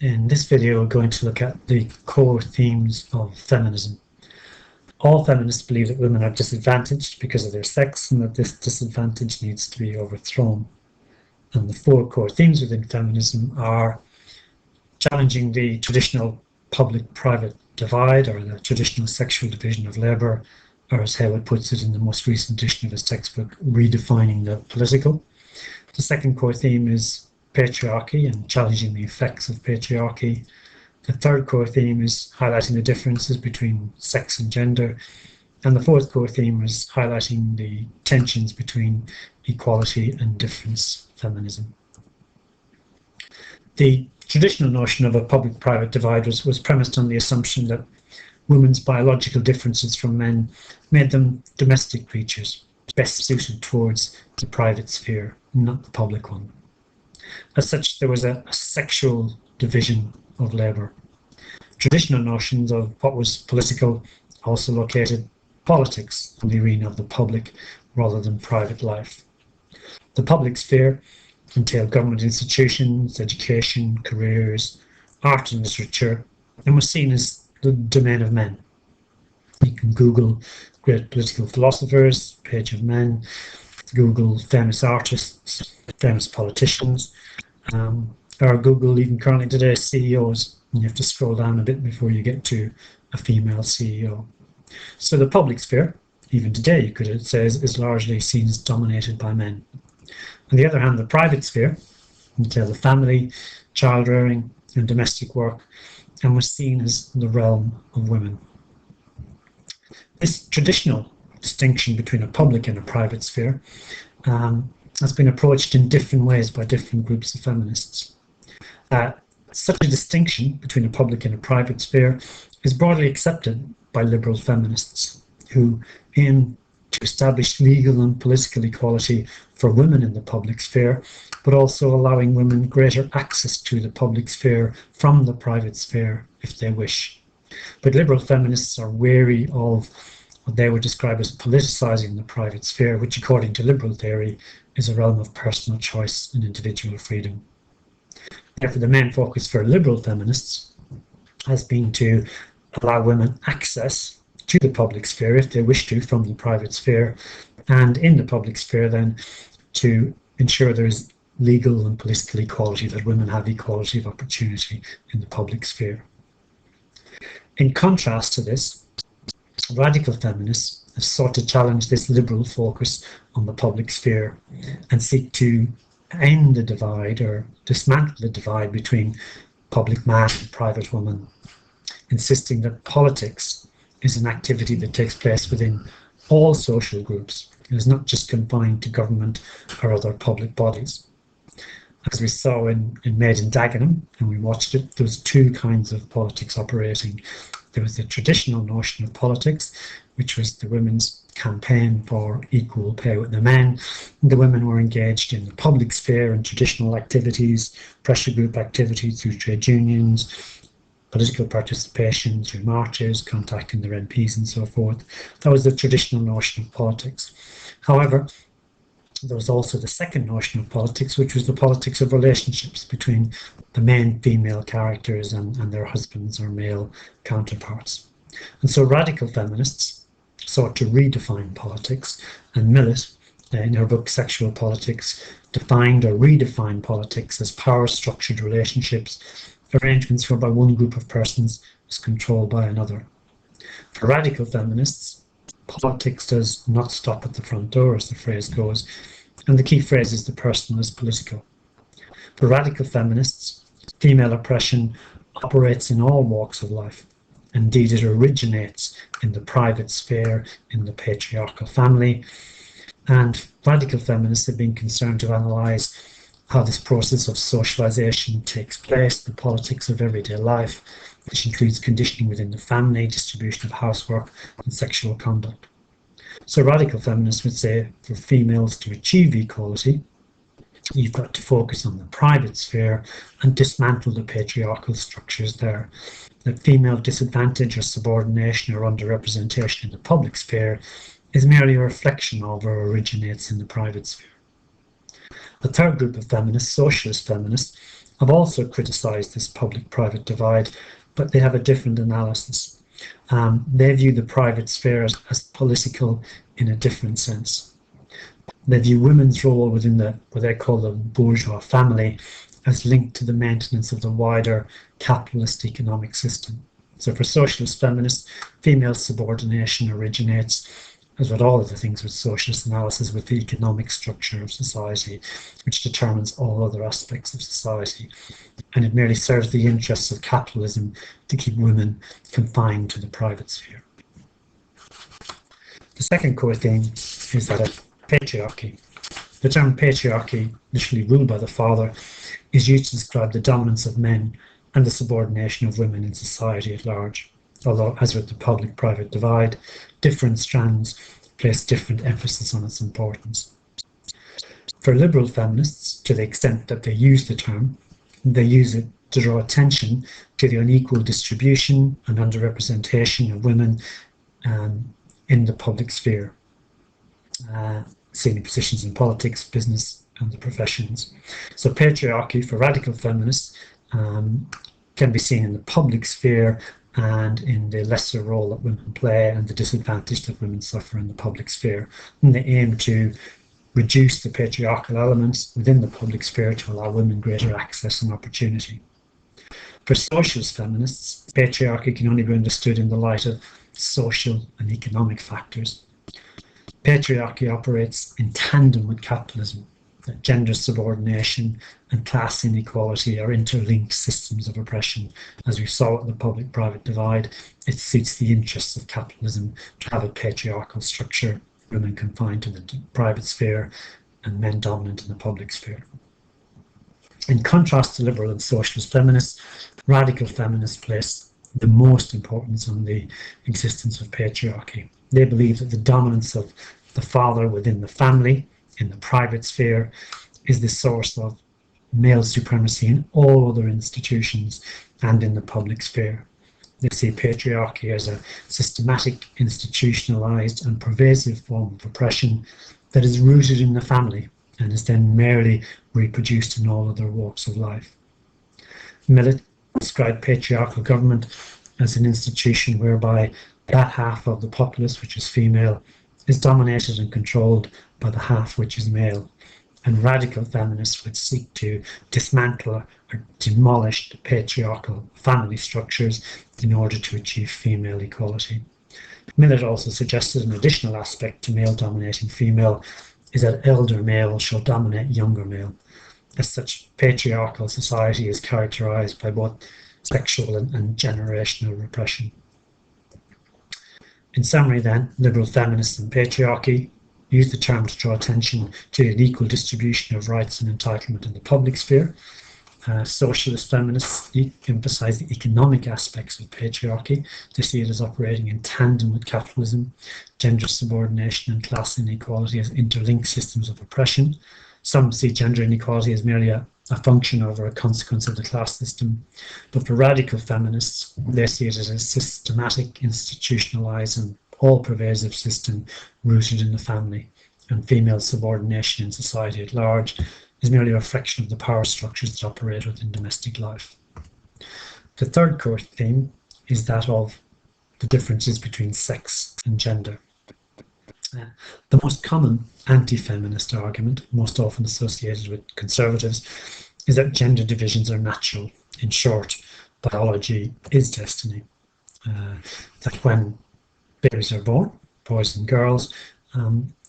In this video, we're going to look at the core themes of feminism. All feminists believe that women are disadvantaged because of their sex and that this disadvantage needs to be overthrown. And the four core themes within feminism are challenging the traditional public-private divide, or the traditional sexual division of labour, or as Howard puts it in the most recent edition of his textbook, redefining the political. The second core theme is patriarchy and challenging the effects of patriarchy. The third core theme is highlighting the differences between sex and gender. And the fourth core theme is highlighting the tensions between equality and difference feminism. The traditional notion of a public-private divide was premised on the assumption that women's biological differences from men made them domestic creatures, best suited towards the private sphere, not the public one. As such, there was a sexual division of labour. Traditional notions of what was political also located politics in the arena of the public rather than private life. The public sphere entailed government institutions, education, careers, art and literature, and was seen as the domain of men. You can Google great political philosophers, page of men, Google famous artists, famous politicians, or Google even currently today CEOs, and you have to scroll down a bit before you get to a female CEO. So the public sphere, even today you could say, is largely seen as dominated by men. On the other hand, the private sphere entailed the family, child rearing and domestic work, and was seen as the realm of women. This traditional distinction between a public and a private sphere has been approached in different ways by different groups of feminists. Such a distinction between a public and a private sphere is broadly accepted by liberal feminists who aim to establish legal and political equality for women in the public sphere, but also allowing women greater access to the public sphere from the private sphere if they wish. But liberal feminists are wary of what they would describe as politicising the private sphere, which according to liberal theory is a realm of personal choice and individual freedom. Therefore, the main focus for liberal feminists has been to allow women access to the public sphere if they wish to from the private sphere, and in the public sphere then to ensure there is legal and political equality, that women have equality of opportunity in the public sphere. In contrast to this, radical feminists have sought to challenge this liberal focus on the public sphere and seek to end the divide or dismantle the divide between public man and private woman, insisting that politics is an activity that takes place within all social groups. It is not just confined to government or other public bodies. As we saw in Made in Dagenham, and we watched it, there was two kinds of politics operating. There was the traditional notion of politics, which was the women's campaign for equal pay with the men. The women were engaged in the public sphere and traditional activities, pressure group activities through trade unions, political participation through marches, contacting their MPs and so forth. That was the traditional notion of politics. However, there was also the second notion of politics, which was the politics of relationships between the main female characters and their husbands or male counterparts. And so radical feminists sought to redefine politics, and Millett, in her book Sexual Politics, defined or redefined politics as power-structured relationships, arrangements whereby one group of persons is controlled by another. For radical feminists, politics does not stop at the front door, as the phrase goes, and the key phrase is the personal is political. For radical feminists, female oppression operates in all walks of life. Indeed, it originates in the private sphere, in the patriarchal family, and radical feminists have been concerned to analyse how this process of socialisation takes place, the politics of everyday life, which includes conditioning within the family, distribution of housework, and sexual conduct. So radical feminists would say for females to achieve equality, you've got to focus on the private sphere and dismantle the patriarchal structures there. That female disadvantage or subordination or underrepresentation in the public sphere is merely a reflection of or originates in the private sphere. The third group of feminists, socialist feminists, have also criticised this public-private divide, but they have a different analysis. They view the private sphere as political in a different sense. They view women's role within what they call the bourgeois family as linked to the maintenance of the wider capitalist economic system. So for socialist feminists, female subordination originates, as with all of the things with socialist analysis, with the economic structure of society, which determines all other aspects of society. And it merely serves the interests of capitalism to keep women confined to the private sphere. The second core theme is that of patriarchy. The term patriarchy, literally ruled by the father, is used to describe the dominance of men and the subordination of women in society at large. Although, as with the public-private divide, different strands place different emphasis on its importance. For liberal feminists, to the extent that they use the term, they use it to draw attention to the unequal distribution and underrepresentation of women in the public sphere, senior positions in politics, business, and the professions. So patriarchy for radical feminists can be seen in the public sphere and in the lesser role that women play and the disadvantage that women suffer in the public sphere. And they aim to reduce the patriarchal elements within the public sphere to allow women greater access and opportunity. For socialist feminists, patriarchy can only be understood in the light of social and economic factors. Patriarchy operates in tandem with capitalism. That gender subordination and class inequality are interlinked systems of oppression. As we saw with the public-private divide, it suits the interests of capitalism to have a patriarchal structure, women confined to the private sphere and men dominant in the public sphere. In contrast to liberal and socialist feminists, radical feminists place the most importance on the existence of patriarchy. They believe that the dominance of the father within the family, in the private sphere, is the source of male supremacy in all other institutions and in the public sphere. They see patriarchy as a systematic, institutionalized and pervasive form of oppression that is rooted in the family and is then merely reproduced in all other walks of life. Millett described patriarchal government as an institution whereby that half of the populace which is female is dominated and controlled by the half which is male, and radical feminists would seek to dismantle or demolish the patriarchal family structures in order to achieve female equality. Millett also suggested an additional aspect to male dominating female is that elder male shall dominate younger male. As such, patriarchal society is characterized by both sexual and generational repression. In summary then, liberal feminists and patriarchy use the term to draw attention to an equal distribution of rights and entitlement in the public sphere. Socialist feminists emphasize the economic aspects of patriarchy. They see it as operating in tandem with capitalism, gender subordination and class inequality as interlinked systems of oppression. Some see gender inequality as merely a function of or a consequence of the class system. But for radical feminists, they see it as a systematic, institutionalized and all-pervasive system rooted in the family, and female subordination in society at large is merely a reflection of the power structures that operate within domestic life. The third core theme is that of the differences between sex and gender. The most common anti-feminist argument, most often associated with conservatives, is that gender divisions are natural. In short, biology is destiny. That when babies are born, boys and girls,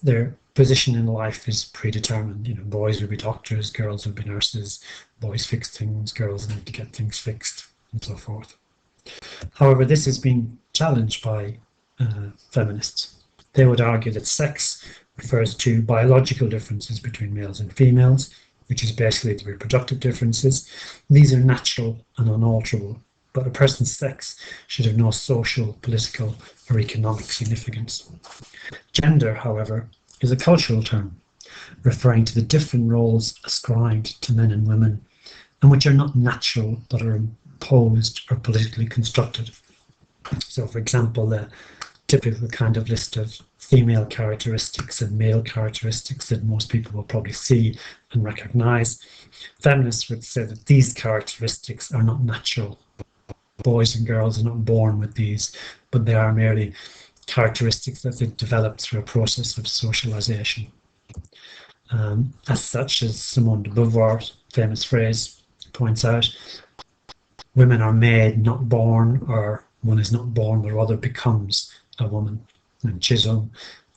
their position in life is predetermined. You know, boys will be doctors, girls will be nurses, boys fix things, girls need to get things fixed, and so forth. However, this has been challenged by feminists. They would argue that sex refers to biological differences between males and females, which is basically the reproductive differences. These are natural and unalterable, but a person's sex should have no social, political, or economic significance. Gender, however, is a cultural term, referring to the different roles ascribed to men and women, and which are not natural, but are imposed or politically constructed. So, for example, the typical kind of list of female characteristics and male characteristics that most people will probably see and recognize. Feminists would say that these characteristics are not natural. Boys and girls are not born with these, but they are merely characteristics that they develop through a process of socialization. As such, as Simone de Beauvoir's famous phrase points out, women are made, not born, or one is not born, but rather becomes a woman. And Chisholm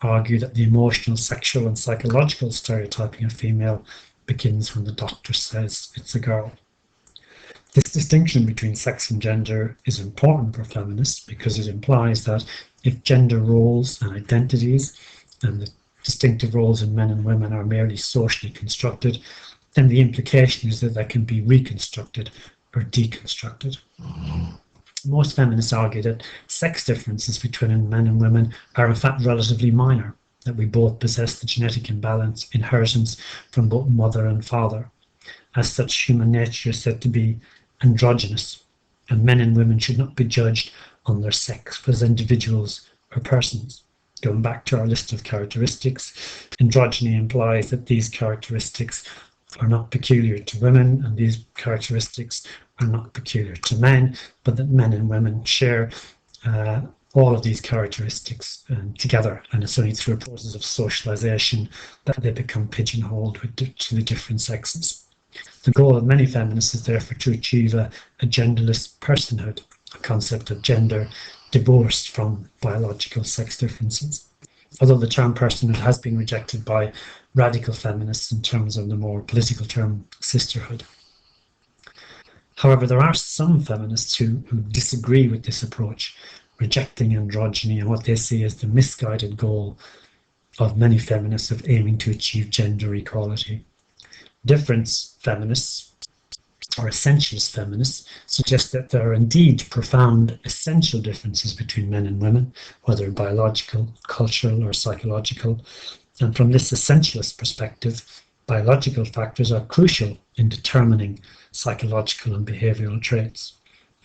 argued that the emotional, sexual, and psychological stereotyping of female begins when the doctor says it's a girl. This distinction between sex and gender is important for feminists because it implies that if gender roles and identities and the distinctive roles in men and women are merely socially constructed, then the implication is that they can be reconstructed or deconstructed. Most feminists argue that sex differences between men and women are in fact relatively minor, that we both possess the genetic imbalance inheritance from both mother and father. As such, human nature is said to be androgynous, and men and women should not be judged on their sex as individuals or persons. Going back to our list of characteristics, androgyny implies that these characteristics are not peculiar to women, and these characteristics are not peculiar to men, but that men and women share all of these characteristics together, and it's only through a process of socialization that they become pigeonholed to the different sexes. The goal of many feminists is therefore to achieve a genderless personhood, a concept of gender divorced from biological sex differences. Although the term personhood has been rejected by radical feminists in terms of the more political term sisterhood. However, there are some feminists who disagree with this approach, rejecting androgyny and what they see as the misguided goal of many feminists of aiming to achieve gender equality. Difference feminists, or essentialist feminists, suggest that there are indeed profound essential differences between men and women, whether biological, cultural, or psychological. And from this essentialist perspective, biological factors are crucial in determining psychological and behavioral traits.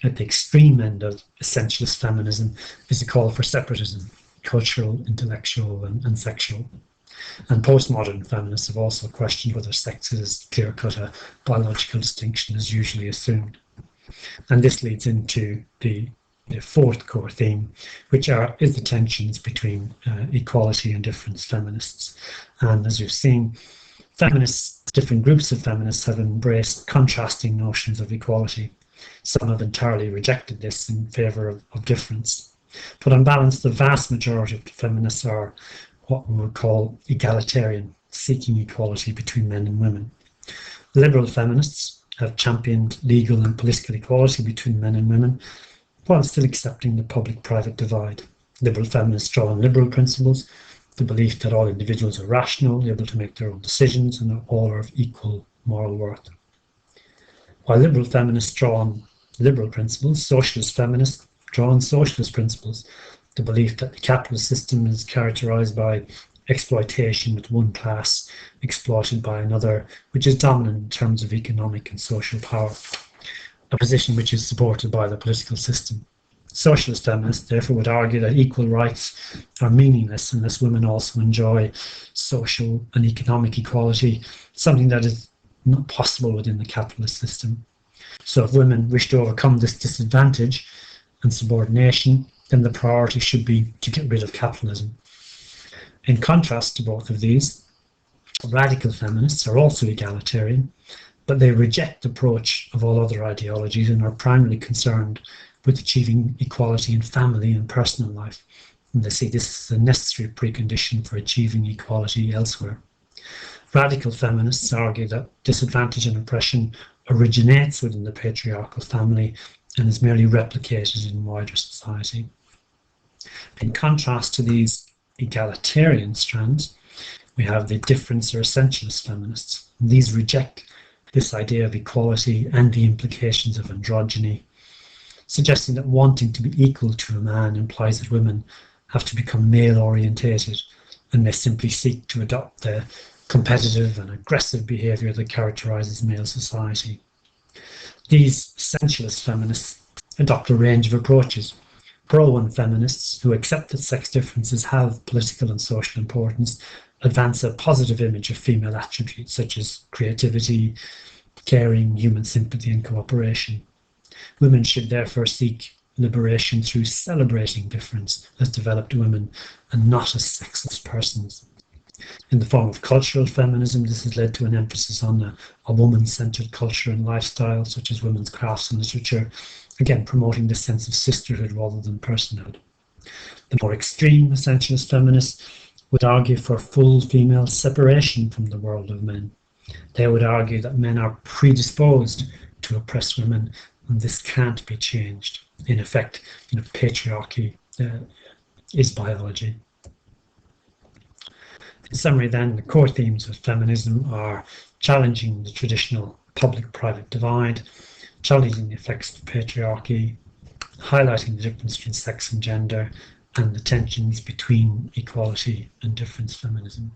At the extreme end of essentialist feminism is a call for separatism, cultural, intellectual, and sexual. And postmodern feminists have also questioned whether sex is clear-cut a biological distinction as usually assumed. And this leads into the fourth core theme, which is the tensions between equality and difference feminists. And as you've seen, different groups of feminists have embraced contrasting notions of equality. Some have entirely rejected this in favour of difference. But on balance, the vast majority of feminists are what we would call egalitarian, seeking equality between men and women. Liberal feminists have championed legal and political equality between men and women, while still accepting the public-private divide. Liberal feminists draw on liberal principles, the belief that all individuals are rational, able to make their own decisions, and all are of equal moral worth. While liberal feminists draw on liberal principles, socialist feminists draw on socialist principles, the belief that the capitalist system is characterized by exploitation, with one class exploited by another, which is dominant in terms of economic and social power, a position which is supported by the political system. Socialist feminists therefore would argue that equal rights are meaningless unless women also enjoy social and economic equality, something that is not possible within the capitalist system. So if women wish to overcome this disadvantage and subordination, then the priority should be to get rid of capitalism. In contrast to both of these, radical feminists are also egalitarian, but they reject the approach of all other ideologies and are primarily concerned with achieving equality in family and personal life. And they see this as a necessary precondition for achieving equality elsewhere. Radical feminists argue that disadvantage and oppression originates within the patriarchal family and is merely replicated in wider society. In contrast to these egalitarian strands, we have the difference or essentialist feminists. These reject this idea of equality and the implications of androgyny, suggesting that wanting to be equal to a man implies that women have to become male-orientated and may simply seek to adopt the competitive and aggressive behaviour that characterises male society. These essentialist feminists adopt a range of approaches, Pro-one feminists who accept that sex differences have political and social importance advance a positive image of female attributes such as creativity, caring, human sympathy and cooperation. Women should therefore seek liberation through celebrating difference as developed women and not as sexless persons. In the form of cultural feminism, this has led to an emphasis on a woman-centered culture and lifestyle, such as women's crafts and literature, again promoting this sense of sisterhood rather than personhood. The more extreme essentialist feminists would argue for full female separation from the world of men. They would argue that men are predisposed to oppress women, and this can't be changed. In effect, patriarchy is biology. In summary then, the core themes of feminism are challenging the traditional public-private divide, challenging the effects of patriarchy, highlighting the difference between sex and gender, and the tensions between equality and difference feminism.